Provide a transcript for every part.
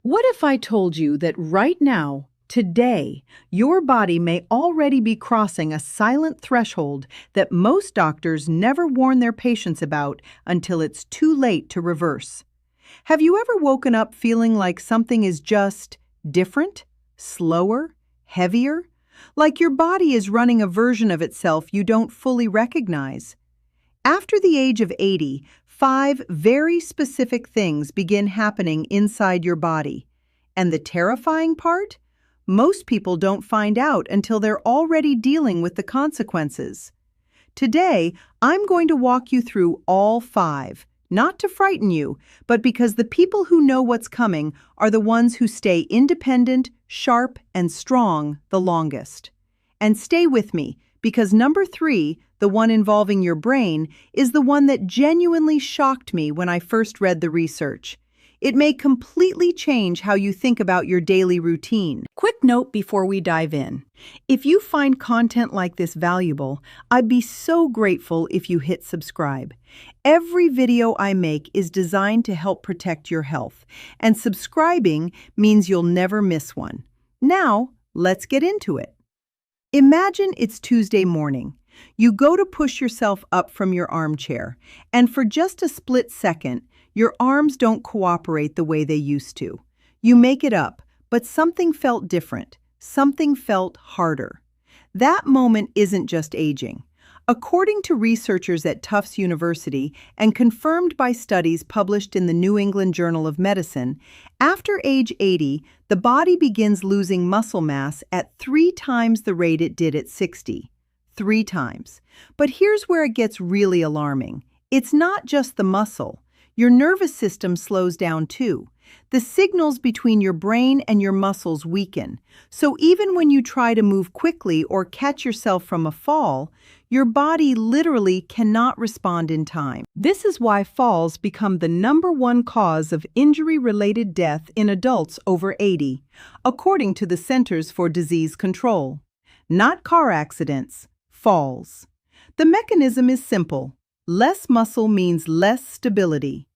What if I told you that right now, today, your body may already be crossing a silent threshold that most doctors never warn their patients about until it's too late to reverse? Have you ever woken up feeling like something is just different, slower, heavier? Like your body is running a version of itself you don't fully recognize? After the age of 80, five very specific things begin happening inside your body. And the terrifying part? Most people don't find out until they're already dealing with the consequences. Today, I'm going to walk you through all five, not to frighten you, but because the people who know what's coming are the ones who stay independent, sharp, and strong the longest. And stay with me, because number 3, the one involving your brain, is the one that genuinely shocked me when I first read the research. It may completely change how you think about your daily routine. Quick note before we dive in. If you find content like this valuable, I'd be so grateful if you hit subscribe. Every video I make is designed to help protect your health, and subscribing means you'll never miss one. Now, let's get into it. Imagine it's Tuesday morning. You go to push yourself up from your armchair, and for just a split second, your arms don't cooperate the way they used to. You make it up, but something felt different. Something felt harder. That moment isn't just aging. According to researchers at Tufts University and confirmed by studies published in the New England Journal of Medicine, after age 80, the body begins losing muscle mass at 3 times the rate it did at 60. 3 times. But here's where it gets really alarming. It's not just the muscle. Your nervous system slows down too. The signals between your brain and your muscles weaken. So even when you try to move quickly or catch yourself from a fall, your body literally cannot respond in time. This is why falls become the #1 cause of injury-related death in adults over 80, according to the Centers for Disease Control. Not car accidents, falls. The mechanism is simple. Less muscle means less stability.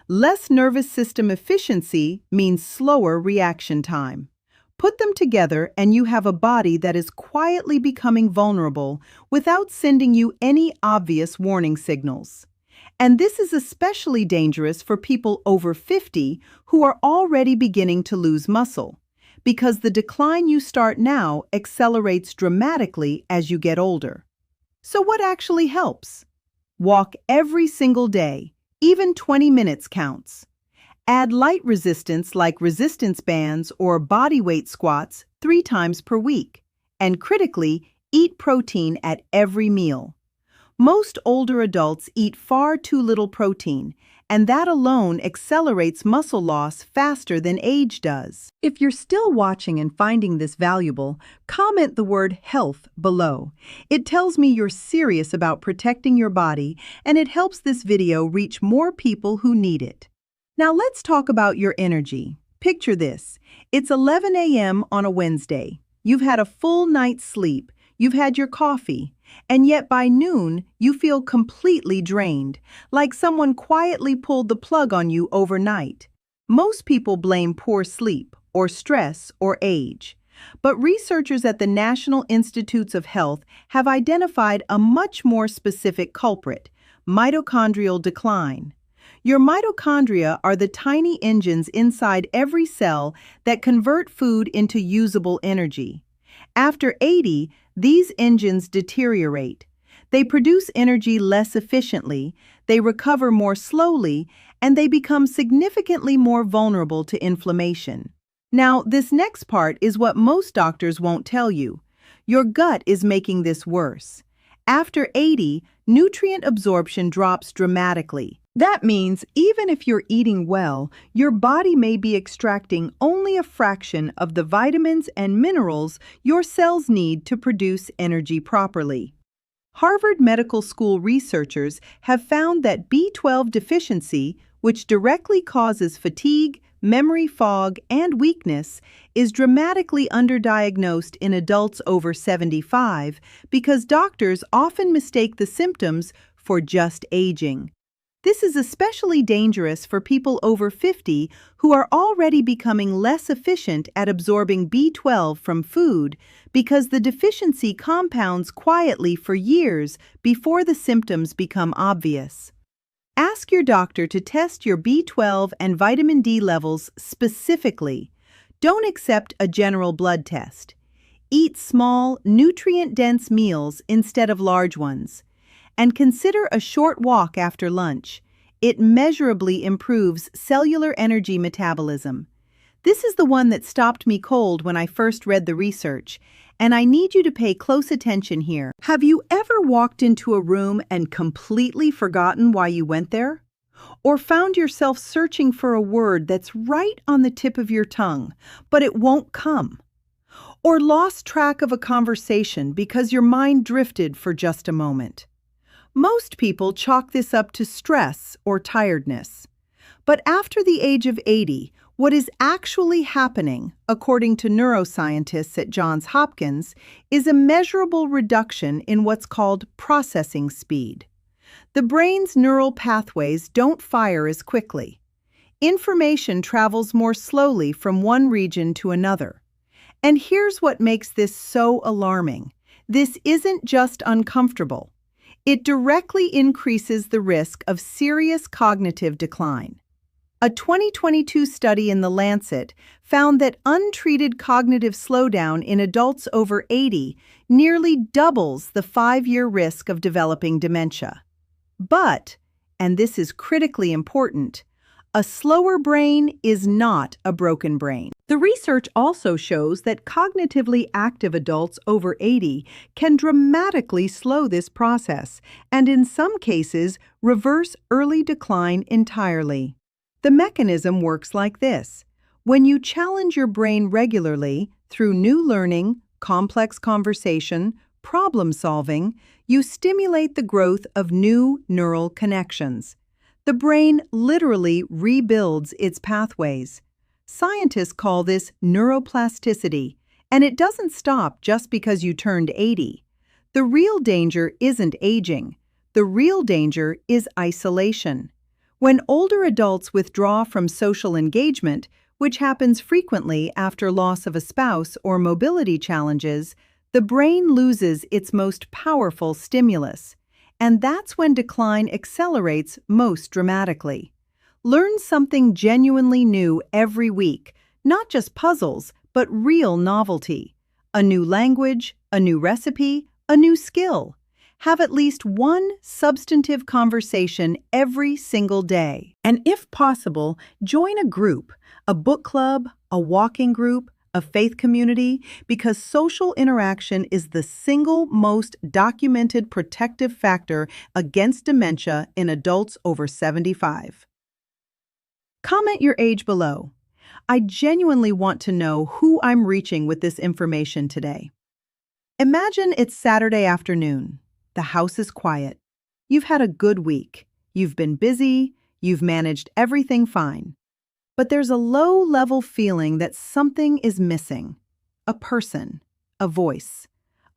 Less nervous system efficiency means slower reaction time. Put them together and you have a body that is quietly becoming vulnerable without sending you any obvious warning signals. And this is especially dangerous for people over 50 who are already beginning to lose muscle, because the decline you start now accelerates dramatically as you get older. So what actually helps? Walk every single day, even 20 minutes counts. Add light resistance like resistance bands or body weight squats 3 times per week. And critically, eat protein at every meal. Most older adults eat far too little protein, and that alone accelerates muscle loss faster than age does. If you're still watching and finding this valuable, comment the word health below. It tells me you're serious about protecting your body, and it helps this video reach more people who need it. Now let's talk about your energy. Picture this. It's 11 a.m. on a Wednesday. You've had a full night's sleep. You've had your coffee. And yet by noon, you feel completely drained, like someone quietly pulled the plug on you overnight. Most people blame poor sleep, or stress, or age. But researchers at the National Institutes of Health have identified a much more specific culprit: mitochondrial decline. Your mitochondria are the tiny engines inside every cell that convert food into usable energy. After 80, these engines deteriorate. They produce energy less efficiently, they recover more slowly, and they become significantly more vulnerable to inflammation. Now, this next part is what most doctors won't tell you. Your gut is making this worse. After 80, nutrient absorption drops dramatically. That means even if you're eating well, your body may be extracting only a fraction of the vitamins and minerals your cells need to produce energy properly. Harvard Medical School researchers have found that B12 deficiency, which directly causes fatigue, memory fog, and weakness, is dramatically underdiagnosed in adults over 75 because doctors often mistake the symptoms for just aging. This is especially dangerous for people over 50 who are already becoming less efficient at absorbing B12 from food because the deficiency compounds quietly for years before the symptoms become obvious. Ask your doctor to test your B12 and vitamin D levels specifically. Don't accept a general blood test. Eat small, nutrient-dense meals instead of large ones. And consider a short walk after lunch. It measurably improves cellular energy metabolism. This is the one that stopped me cold when I first read the research, and I need you to pay close attention here. Have you ever walked into a room and completely forgotten why you went there? Or found yourself searching for a word that's right on the tip of your tongue, but it won't come? Or lost track of a conversation because your mind drifted for just a moment? Most people chalk this up to stress or tiredness. But after the age of 80, what is actually happening, according to neuroscientists at Johns Hopkins, is a measurable reduction in what's called processing speed. The brain's neural pathways don't fire as quickly. Information travels more slowly from one region to another. And here's what makes this so alarming. This isn't just uncomfortable. It directly increases the risk of serious cognitive decline. A 2022 study in The Lancet found that untreated cognitive slowdown in adults over 80 nearly doubles the 5-year risk of developing dementia. But, and this is critically important, a slower brain is not a broken brain. The research also shows that cognitively active adults over 80 can dramatically slow this process and in some cases reverse early decline entirely. The mechanism works like this. When you challenge your brain regularly through new learning, complex conversation, problem solving, you stimulate the growth of new neural connections. The brain literally rebuilds its pathways. Scientists call this neuroplasticity, and it doesn't stop just because you turned 80. The real danger isn't aging. The real danger is isolation. When older adults withdraw from social engagement, which happens frequently after loss of a spouse or mobility challenges, the brain loses its most powerful stimulus. And that's when decline accelerates most dramatically. Learn something genuinely new every week, not just puzzles, but real novelty. A new language, a new recipe, a new skill. Have at least one substantive conversation every single day. And if possible, join a group, a book club, a walking group, a faith community, because social interaction is the single most documented protective factor against dementia in adults over 75. Comment your age below. I genuinely want to know who I'm reaching with this information today. Imagine it's Saturday afternoon. The house is quiet. You've had a good week. You've been busy. You've managed everything fine. But there's a low-level feeling that something is missing. A person, a voice,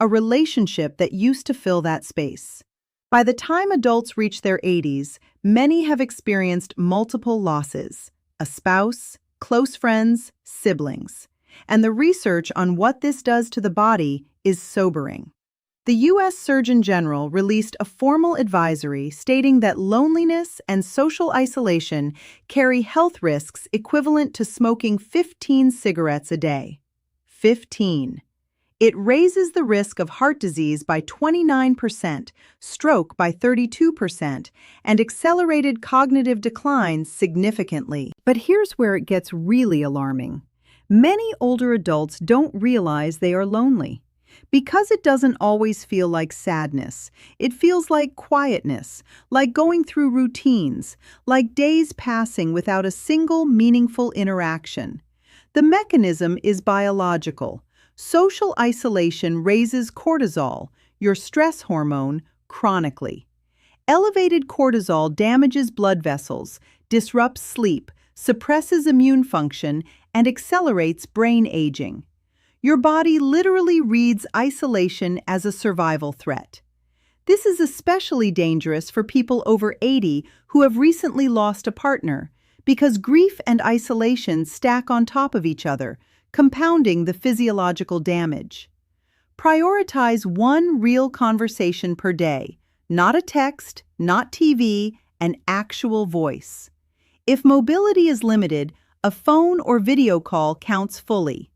a relationship that used to fill that space. By the time adults reach their 80s, many have experienced multiple losses: a spouse, close friends, siblings. And the research on what this does to the body is sobering. The U.S. Surgeon General released a formal advisory stating that loneliness and social isolation carry health risks equivalent to smoking 15 cigarettes a day. 15. It raises the risk of heart disease by 29%, stroke by 32%, and accelerated cognitive decline significantly. But here's where it gets really alarming. Many older adults don't realize they are lonely. Because it doesn't always feel like sadness. It feels like quietness, like going through routines, like days passing without a single meaningful interaction. The mechanism is biological. Social isolation raises cortisol, your stress hormone, chronically. Elevated cortisol damages blood vessels, disrupts sleep, suppresses immune function, and accelerates brain aging. Your body literally reads isolation as a survival threat. This is especially dangerous for people over 80 who have recently lost a partner, because grief and isolation stack on top of each other, compounding the physiological damage. Prioritize one real conversation per day, not a text, not TV, an actual voice. If mobility is limited, a phone or video call counts fully.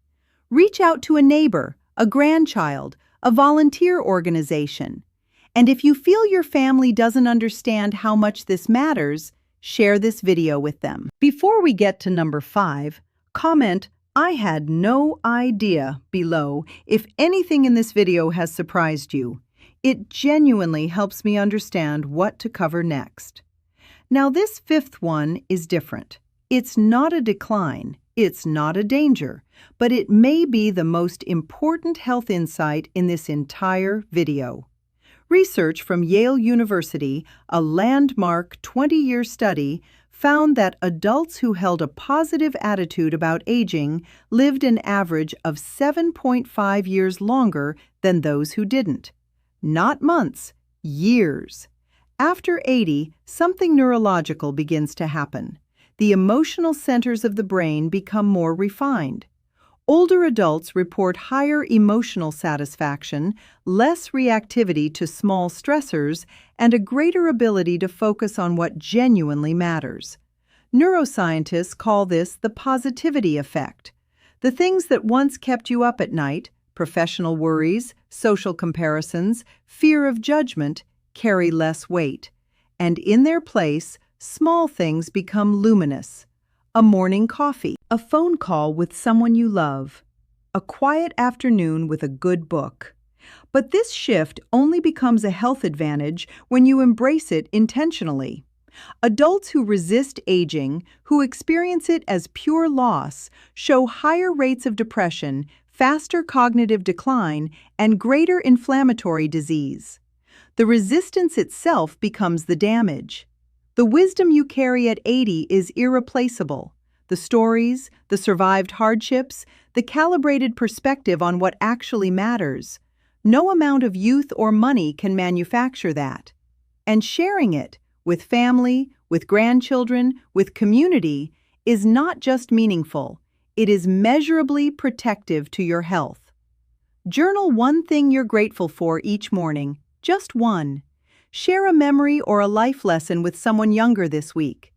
Reach out to a neighbor, a grandchild, a volunteer organization. And if you feel your family doesn't understand how much this matters, share this video with them. Before we get to number 5, comment "I had no idea" below if anything in this video has surprised you. It genuinely helps me understand what to cover next. Now, this 5th one is different. It's not a decline, it's not a danger, but it may be the most important health insight in this entire video. Research from Yale University, a landmark 20-year study, found that adults who held a positive attitude about aging lived an average of 7.5 years longer than those who didn't. Not months, years. After 80, something neurological begins to happen. The emotional centers of the brain become more refined. Older adults report higher emotional satisfaction, less reactivity to small stressors, and a greater ability to focus on what genuinely matters. Neuroscientists call this the positivity effect. The things that once kept you up at night, professional worries, social comparisons, fear of judgment, carry less weight. And in their place, small things become luminous. A morning coffee, a phone call with someone you love, a quiet afternoon with a good book. But this shift only becomes a health advantage when you embrace it intentionally. Adults who resist aging, who experience it as pure loss, show higher rates of depression, faster cognitive decline, and greater inflammatory disease. The resistance itself becomes the damage. The wisdom you carry at 80 is irreplaceable. The stories, the survived hardships, the calibrated perspective on what actually matters. No amount of youth or money can manufacture that. And sharing it with family, with grandchildren, with community is not just meaningful, it is measurably protective to your health. Journal one thing you're grateful for each morning, just one. Share a memory or a life lesson with someone younger this week.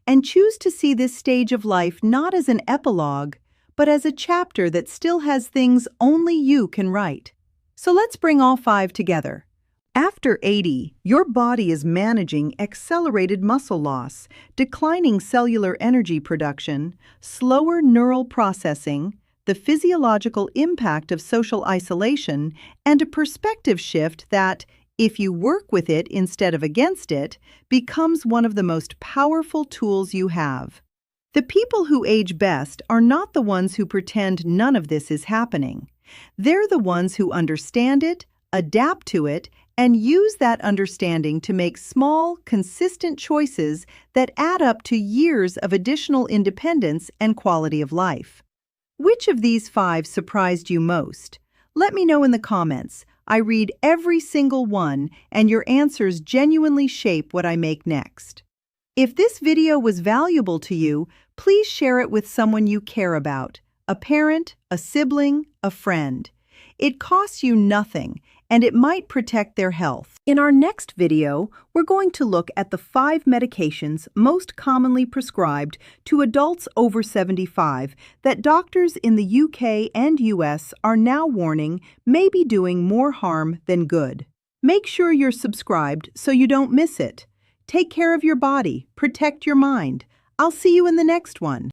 And choose to see this stage of life not as an epilogue, but as a chapter that still has things only you can write. So let's bring all 5 together. After 80, your body is managing accelerated muscle loss, declining cellular energy production, slower neural processing, the physiological impact of social isolation, and a perspective shift that, if you work with it instead of against it, becomes one of the most powerful tools you have. The people who age best are not the ones who pretend none of this is happening. They're the ones who understand it, adapt to it, and use that understanding to make small, consistent choices that add up to years of additional independence and quality of life. Which of these 5 surprised you most? Let me know in the comments. I read every single one, and your answers genuinely shape what I make next. If this video was valuable to you, please share it with someone you care about, a parent, a sibling, a friend. It costs you nothing, and it might protect their health. In our next video, we're going to look at the 5 medications most commonly prescribed to adults over 75 that doctors in the UK and US are now warning may be doing more harm than good. Make sure you're subscribed so you don't miss it. Take care of your body, protect your mind. I'll see you in the next one.